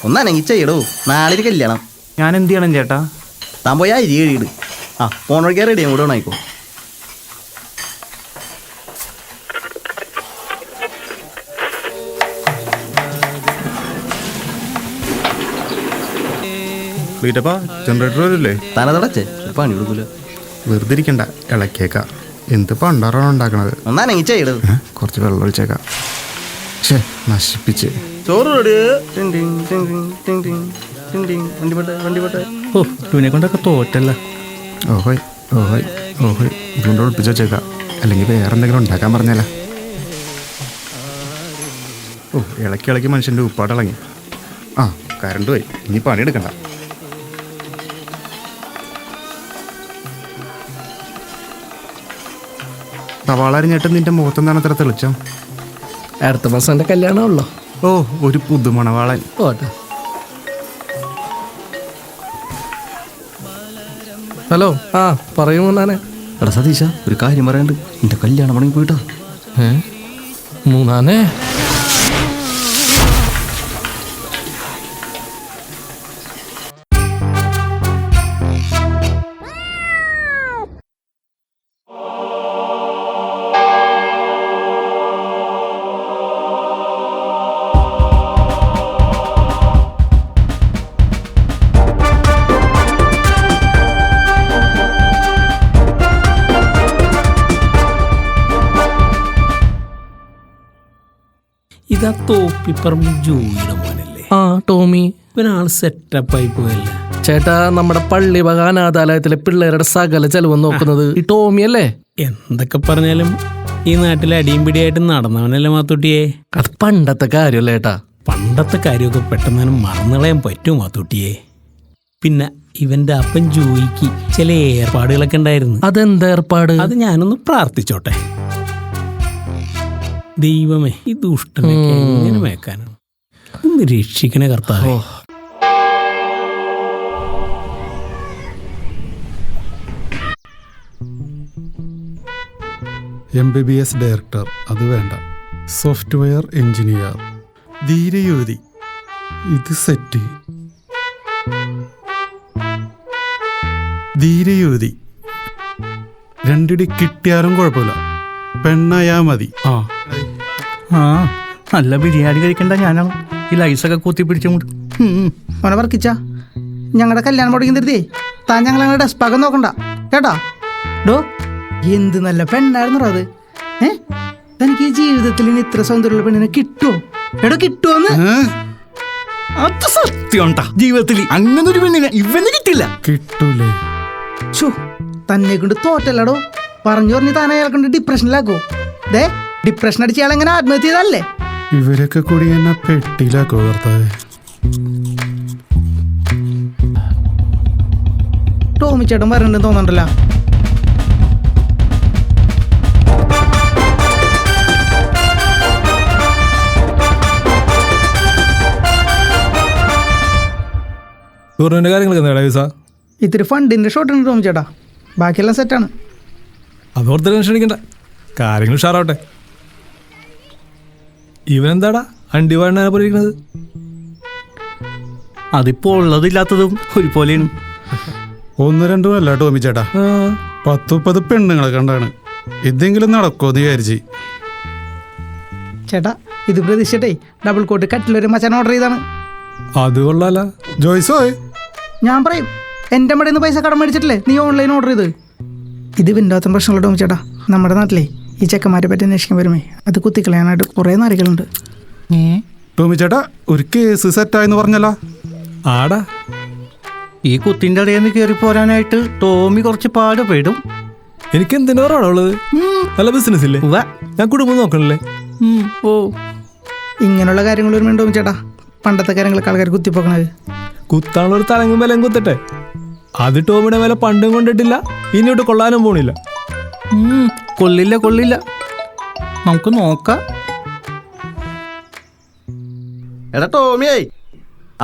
ഒന്നനങ്ങി ചെയ്യടോ, നാളെ ഒരു കല്യാണം. ഞാൻ എന്ത് ചെയ്യണം ചേട്ടാ? താൻ പോയി അരി കഴിയിട്. ആ ഫോൺ വഴിക്കാൻ റെഡിയും കൂടെ ആയിക്കോ. ജനറേറ്റർ വരില്ലേ? തനതടച്ചേ പണി കൊടുക്കൂല. വെറുതെ ഇരിക്കണ്ട, ഇളക്കിയേക്ക. എന്ത് പണ്ടാറാണ് ഉണ്ടാക്കണത്? ഒന്നനങ്ങി ചെയ്യടോ. കുറച്ച് വെള്ളം ഒഴിച്ചേക്കാം. ഷേ, നശിപ്പിച്ച്. ചോറ് റെഡി. വണ്ടി പോട്ടെ. ഓ, ഇവനെ കൊണ്ടൊക്കെ തോറ്റല്ല. ഓഹോയ് ഓഹോയ് ഓഹോയ്, ഇതുകൊണ്ട് ഒളിപ്പിച്ച് വെച്ചേക്കാം. അല്ലെങ്കിൽ വേറെ എന്തെങ്കിലും ഉണ്ടാക്കാൻ പറഞ്ഞാലോ. ഓ, ഇളക്കി ഇളക്കി മനുഷ്യൻ്റെ ഉപ്പാടിളങ്ങി. ആ, കറണ്ട് പോയി. ഇനി പണിയെടുക്കണ്ട. സവാള അരിഞ്ഞിട്ട് നിന്റെ മുഖത്തെന്താണ് അത്ര തെളിച്ചം? അടുത്ത മാസം എൻ്റെ കല്യാണമുള്ളോ? ഓ, ഒരു പുതുമണവാളൻ. ഓട്ടെ. ഹലോ, ആ പറയൂ മൂന്നാനെ. എടാ സതീശ, ഒരു കാര്യം പറയാണ്ട്. എന്റെ കല്യാണം പണി പോയിട്ടോ. മൂന്നാനെ, ഇതാ തോപ്പിപ്പറമ്പ് ജോയിയുടെ മോനല്ലേ? ആ ടോമി. ഇവനാൾ സെറ്റപ്പായി പോയല്ലേ? ചേട്ടാ, നമ്മുടെ പള്ളി വക അനാഥാലയത്തിലെ പിള്ളേരുടെ സകല ചെലവ് നോക്കുന്നത് ഈ ടോമി അല്ലേ? എന്തൊക്കെ പറഞ്ഞാലും ഈ നാട്ടിൽ അടിയും പിടിയായിട്ട് നടന്നവനല്ലേ മാത്തൂട്ടിയെ? അത് പണ്ടത്തെ കാര്യമല്ലേ ഏട്ടാ? പണ്ടത്തെ കാര്യമൊക്കെ പെട്ടെന്ന് മറന്നുകളയാൻ പറ്റുമോ മാത്തൂട്ടിയെ? പിന്നെ ഇവന്റെ അപ്പൻ ജോയിക്ക് ചില ഏർപ്പാടുകളൊക്കെ ഉണ്ടായിരുന്നു. അതെന്താ ഏർപ്പാട്? അത് ഞാനൊന്ന് പ്രാർത്ഥിച്ചോട്ടെ. ദൈവമേ, ഈ ദുഷ്ടനൊക്കെ എങ്ങനെ മേക്കാനാണ്? ഒന്ന് രക്ഷിക്കണേ കർത്താവേ. MBBS ഡയറക്ടർ, അത് വേണ്ട. സോഫ്റ്റ്വെയർ എഞ്ചിനീയർ, ധീരയുവതി, ഇത് സെറ്റ്. ധീരയുവതി, രണ്ടിടി കിട്ടിയാലും കുഴപ്പമില്ല, പെണ്ണായാ മതി. ആ ആ, നല്ല ബിരിയാണി കഴിക്കണ്ട ഞാനാണ് ഈ ലൈസൊക്കെ കുത്തിപ്പിടിച്ചുകൊണ്ട്. മോനെ വർക്കിച്ച, ഞങ്ങളുടെ കല്യാണം മുടങ്ങി തരുതേ. താൻ ഞങ്ങളങ്ങനെ ഡെസ്പാകം നോക്കണ്ട കേട്ടാ. ഡോ, എന്ത് നല്ല പെണ്ണായിരുന്നു അത്. തനിക്ക് ഈ ജീവിതത്തിൽ ഇനി ഇത്ര സൗന്ദര്യമുള്ള പെണ്ണിനെ കിട്ടുമോ? എടോ, കിട്ടുമോന്ന്? അത് സത്യം. ജീവിതത്തിൽ അങ്ങനെ ഒരു പെണ്ണിനെ ഇവന് കിട്ടില്ല. കിട്ടൂലേ? ഷോ, തന്നെ കൊണ്ട് തോറ്റല്ലടോ. പറഞ്ഞു പറഞ്ഞ് താൻ അയാളെ കൊണ്ട് ഡിപ്രഷനിലാക്കോ? ദേ, ഡിപ്രഷൻ അടിച്ച് അയാൾ എങ്ങനെ ആത്മഹത്യ ചെയ്തല്ലേ? ഇവരൊക്കെ കൂടി എന്നെ പെട്ടിയിലാക്കോ ഭർത്താവേ? ടോമി ചേട്ടൻ വരണ്ടെന്ന് തോന്നണ്ടല്ലോ. ടൂറിന്റെ കാര്യങ്ങളൊക്കെ ഇത്തിരി ഫണ്ടിന്റെ ഷോർട്ട് ഉണ്ട് ടോമി ചേട്ടാ, ബാക്കിയെല്ലാം സെറ്റാണ്. അതോർത്ത് ടെൻഷൻ അടിക്കണ്ട, കാര്യങ്ങൾ ഉഷാറാവട്ടെ. ഇവനെന്താടാ അണ്ടി വാഴനെ പോയിരിക്കുന്നത്? അതിപ്പോ ഉള്ളതില്ലാത്തതും ഒരുപോലെയാണ്. 1-2 അല്ല ടോമി ചേട്ടാ, 10-30 പെണ്ണുങ്ങളെ കണ്ടാണ്. ഇതെങ്കിലും നടക്കുമെന്ന് വിചാരിച്ച്. ചേട്ടാ, ഇത് പ്രതീക്ഷിച്ചിട്ടേ ഡബിൾ കോട്ട് കട്ടിലൊരു മച്ചാൻ ഓർഡർ ചെയ്താണ്. അത് കൊള്ളാല. ജോയ്സോ, ഞാൻ പറയും, എൻ്റെ മടയിൽ നിന്ന് പൈസ കടം മേടിച്ചിട്ടില്ലേ നീ ഓൺലൈൻ ഓർഡർ ചെയ്ത്? ഇത് വിൻഡോത്തും പ്രശ്നമുള്ള ടോമി ചേട്ടാ. നമ്മുടെ നാട്ടിലെ ഈ ചെക്കന്മാരെ പറ്റി അന്വേഷിക്കാൻ വരുമേ, അത് കുത്തിക്കളയാനായിട്ട് കുറേ നാരികളുണ്ട്. ടോമി ചേട്ടാ, ഒരു കേസ് സെറ്റായെന്ന് പറഞ്ഞല്ലോ. ആടാ, ഈ കുത്തിൻ്റെ ഇടയിൽ നിന്ന് കയറി പോരാനായിട്ട് ടോമി കുറച്ച് പാടുപെടും. എനിക്ക് എന്തിനാ ഉള്ളത്? നല്ല ബിസിനസ് ഇല്ലേ? ഞാൻ കുടുംബം നോക്കണല്ലേ? ഓ, ഇങ്ങനെയുള്ള കാര്യങ്ങൾ വരുമ്പോൾ ടോമി ചേട്ടാ, പണ്ടത്തെ കാര്യങ്ങളൊക്കെ ആൾക്കാർ കുത്തിപ്പോക്കണത്. കുത്താനുള്ള ഒരു തലങ്ങും വിലയും കുത്തട്ടെ. അത് ടോമിയുടെ വില പണ്ടും കൊണ്ടിട്ടില്ല, ഇനിയോട്ട് കൊള്ളാനും പോണില്ല. കൊള്ളില്ല കൊള്ളില്ല, നമുക്ക് നോക്കാം. എടാ ടോമിയായി,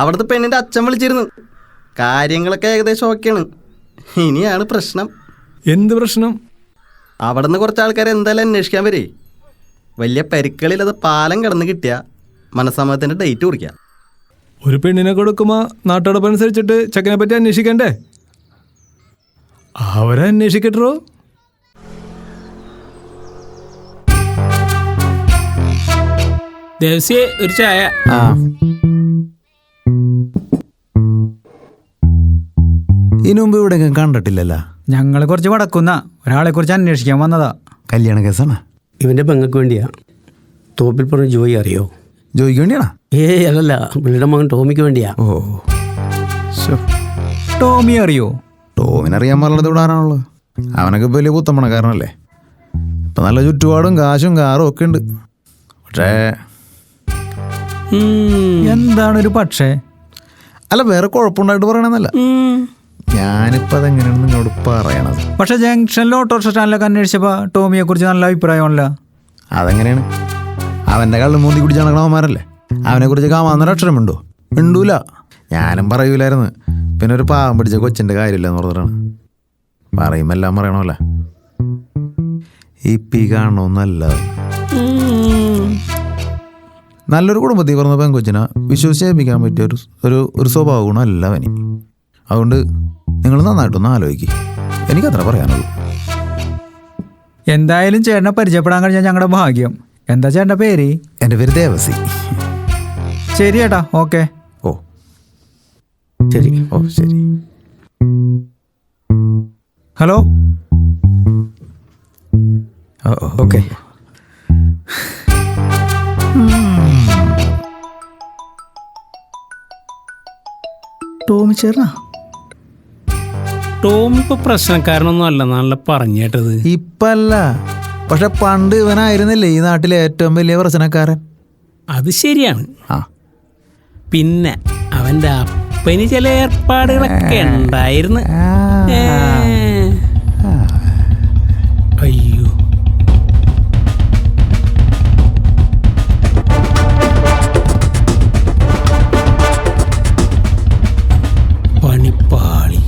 അവിടുത്തെ പെണ്ണിന്റെ അച്ഛൻ വിളിച്ചിരുന്നു. കാര്യങ്ങളൊക്കെ ഏകദേശം ഓക്കെയാണ്. ഇനിയാണ് പ്രശ്നം. എന്ത് പ്രശ്നം? അവിടെ നിന്ന് കുറച്ച് ആൾക്കാർ എന്തായാലും അന്വേഷിക്കാൻ വരേ. വലിയ പരിക്കളിൽ അത് പാലം കിടന്ന് കിട്ടിയ മനസ്സമ്മതത്തിന്റെ ഡേറ്റ് കുറിക്കാം. ഒരു പെണ്ണിനെ കൊടുക്കുമ്പോൾ നാട്ടടപ്പനുസരിച്ചിട്ട് ചെക്കനെ പറ്റി അന്വേഷിക്കണ്ടേ? അവരെ അന്വേഷിക്കട്ടോ. ദേവസ്യേ ഒരു ചായ. ഇതിനു മുമ്പ് ഇവിടെ കണ്ടിട്ടില്ലല്ലോ. ഞങ്ങൾ കുറച്ച് വടക്കുന്ന ഒരാളെ കുറിച്ച് അന്വേഷിക്കാൻ വന്നതാ. കല്യാണ കേസാണ്. ഇവൻ്റെ പെങ്ങൾക്ക് വേണ്ടിയാ. തോപ്പിൽ പറഞ്ഞ ജോയി അറിയോ? ജോയിക്ക് വേണ്ടിയാണോ? അല്ലല്ല, പുള്ളിയുടെ മകൻ ടോമിക്ക് വേണ്ടിയാ. ഓ ടോമി അറിയോ? ടോമിനറിയാൻ പറഞ്ഞത് ഇവിടെ ആരാണുള്ളത്? അവനൊക്കെ ഇപ്പം വലിയ പുത്തമ്പണക്കാരനല്ലേ. ഇപ്പം നല്ല ചുറ്റുപാടും കാശും കാറും ഒക്കെ ഉണ്ട്. പക്ഷേ എന്താണൊരു പക്ഷേ? അല്ല, വേറെ കുഴപ്പമുണ്ടായിട്ട് പറയണമെന്നല്ല. ഞാനിപ്പോൾ അതെങ്ങനെയാണ് നിങ്ങളോട് പറയണത്? പക്ഷെ ജംഗ്ഷനിൽ ഓട്ടോറിക്ഷ സ്റ്റാൻഡിലൊക്കെ അന്വേഷിച്ചപ്പോൾ ടോമിയെ കുറിച്ച് നല്ല അഭിപ്രായമാണല്ലോ. അതെങ്ങനെയാണ്? അവൻ്റെ കള്ളും മൂന്തി കുടിച്ച് നടക്കണവന്മാരല്ലേ. അവനെക്കുറിച്ച് കാമാന്നൊരു അക്ഷരമുണ്ടോ? ഉണ്ടൂല. ഞാനും പറയൂലായിരുന്നു. പിന്നെ ഒരു പാവം പിടിച്ച കൊച്ചിൻ്റെ കാര്യമില്ലെന്ന് പറഞ്ഞിട്ടാണ്. പറയുമ്പോൾ എല്ലാം പറയണമല്ലേ. ഇപ്പീ കാണണമെന്നല്ല. നല്ലൊരു കുടുംബത്തിൽ പറഞ്ഞ പെൺകൊച്ചിനെ വിശ്വസിച്ചേൽപ്പിക്കാൻ പറ്റിയ ഒരു സ്വഭാവ ഗുണമല്ല അവന്. അതുകൊണ്ട് നിങ്ങൾ നന്നായിട്ടൊന്ന് ആലോചിക്കുക. എനിക്കത്ര പറയാനുള്ളൂ. എന്തായാലും ചേട്ടനെ പരിചയപ്പെടാൻ കഴിഞ്ഞാൽ ഞങ്ങളുടെ ഭാഗ്യം. എന്താ ചേട്ടൻ്റെ പേര്? എൻ്റെ പേര് ദേവസി. ശരി ചേട്ടാ, ഓക്കെ. ഓ ശരി. ഓ ശരി. ഹലോ. ഓക്കെ. ടോമി ചേർന്നാ? ടോം ഇപ്പൊ പ്രശ്നക്കാരനൊന്നും അല്ല, നല്ല പറഞ്ഞേട്ടത്. ഇപ്പല്ല, പക്ഷെ പണ്ട് ഇവനായിരുന്നില്ലേ ഈ നാട്ടിലെ ഏറ്റവും വലിയ പ്രശ്നക്കാരൻ. അത് ശരിയാണ്. ആ പിന്നെ അവന്റെ അപ്പന് ചില ഏർപ്പാടുകളൊക്കെ ഉണ്ടായിരുന്നു. അയ്യോ, പണിപ്പാളി.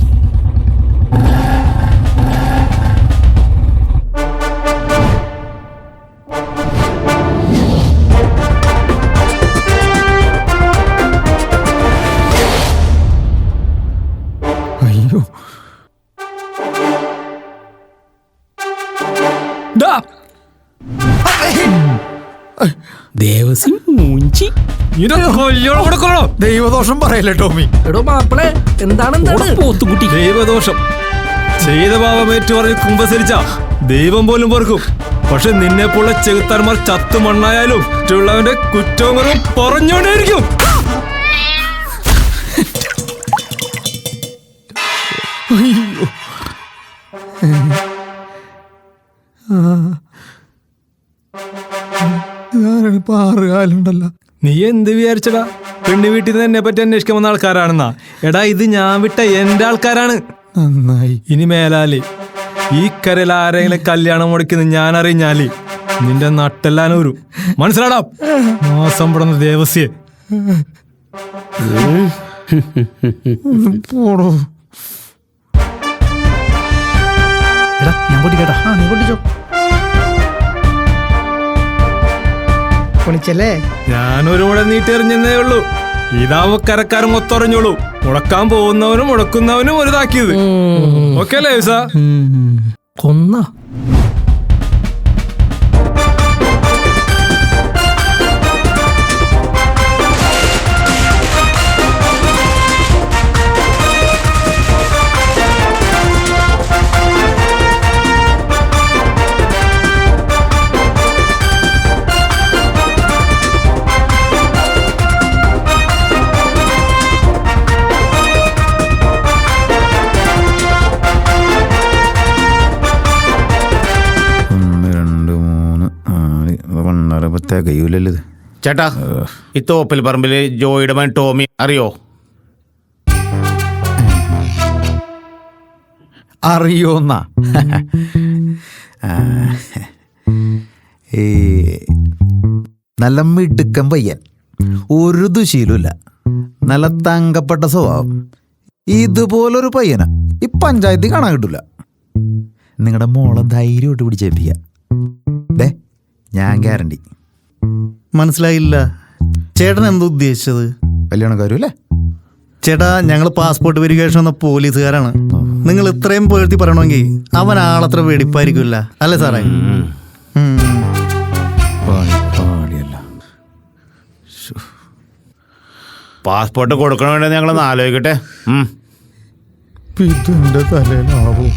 അയ്യോ, ദേവസി മൂഞ്ചി. ദൈവദോഷം പറയല്ലേ ടോമി. എടോ മാപ്പിളെ, എന്താണ് പോത്തുകുട്ടി. ദൈവദോഷം ചെയ്ത പാപമേറ്റു പറഞ്ഞ് കുമ്പസരിച്ച ദൈവം പോലും പൊറുക്കും. പക്ഷെ നിന്നെ പോലെ ചെകുത്താന്മാർ ചത്തു മണ്ണായാലും മറ്റുള്ളവന്റെ കുറ്റങ്ങളും പറഞ്ഞോണ്ടേയിരിക്കും. പാറുകാലുണ്ടല്ലോ. നീ എന്ത് വിചാരിച്ചടാ? പെണ്ണു വീട്ടിൽ നിന്ന് എന്നെ പറ്റി അന്വേഷിക്കാൻ വന്ന ആൾക്കാരാണെന്നാ? എടാ, ഇത് ഞാൻ വിട്ട എന്റെ ആൾക്കാരാണ്. നന്നായി. ഇനി മേലാല് ഈ കരയിൽ ആരെങ്കിലും കല്യാണം മുടക്കുന്ന ഞാൻ അറിഞ്ഞാല് നിന്റെ നട്ടെല്ലാനൂരും. മനസ്സിലാടാ? മാസം പെടുന്ന ദേവസ്യേ. പോടോ. എടാ, ഞാൻ പൊട്ടിക്കേട്ടാ. നീ പൊട്ടിച്ചോ. പൊളിച്ചല്ലേ? ഞാനൊരു മുട നീട്ടെറിഞ്ഞേ ഉള്ളൂ. ഇതാവുമ്പോ കരക്കാരും ഒത്തറിഞ്ഞോളൂ. മുടക്കാൻ പോകുന്നവനും മുടക്കുന്നവനും ഒരു താക്കിയത്. ഓക്കെ അല്ലേ യൂസ? കൊന്ന കഴിയൂലല്ലോ. ചേട്ടാ, ഈ തോപ്പിൽ പറമ്പില് ജോയിയുടെ മകൻ ടോമി അറിയോ? അറിയോന്നാ? ഈ നല്ല മിടുക്കൻ പയ്യൻ, ഒരു ദുശീലുമില്ല, നല്ല തങ്കപ്പെട്ട സ്വഭാവം. ഇതുപോലൊരു പയ്യനാ ഈ പഞ്ചായത്തിൽ കാണാൻ കിട്ടൂല. നിങ്ങളുടെ മോളെ ധൈര്യമായിട്ട് പിടിച്ചേൽപ്പിക്കുക. ഡേ, ഞാൻ ഗ്യാരണ്ടി. മനസ്സിലായില്ല ചേട്ടൻ എന്താ ഉദ്ദേശിച്ചത്? കല്യാണക്കാരും അല്ലേ? ചേട്ടാ ഞങ്ങൾ പാസ്പോർട്ട് വെരിഫിക്കേഷൻ എന്ന പോലീസുകാരാണ്. നിങ്ങൾ ഇത്രയും പേഴ്ത്തി പറയണമെങ്കിൽ അവൻ ആളത്ര വെടിപ്പായിരിക്കില്ല അല്ലേ സാറേ? പാടിയല്ല. പാസ്പോർട്ട് കൊടുക്കണ വേണ്ടി ഞങ്ങളൊന്ന് ആലോചിക്കട്ടെ. ഇതിന്റെ തലയിലാവും.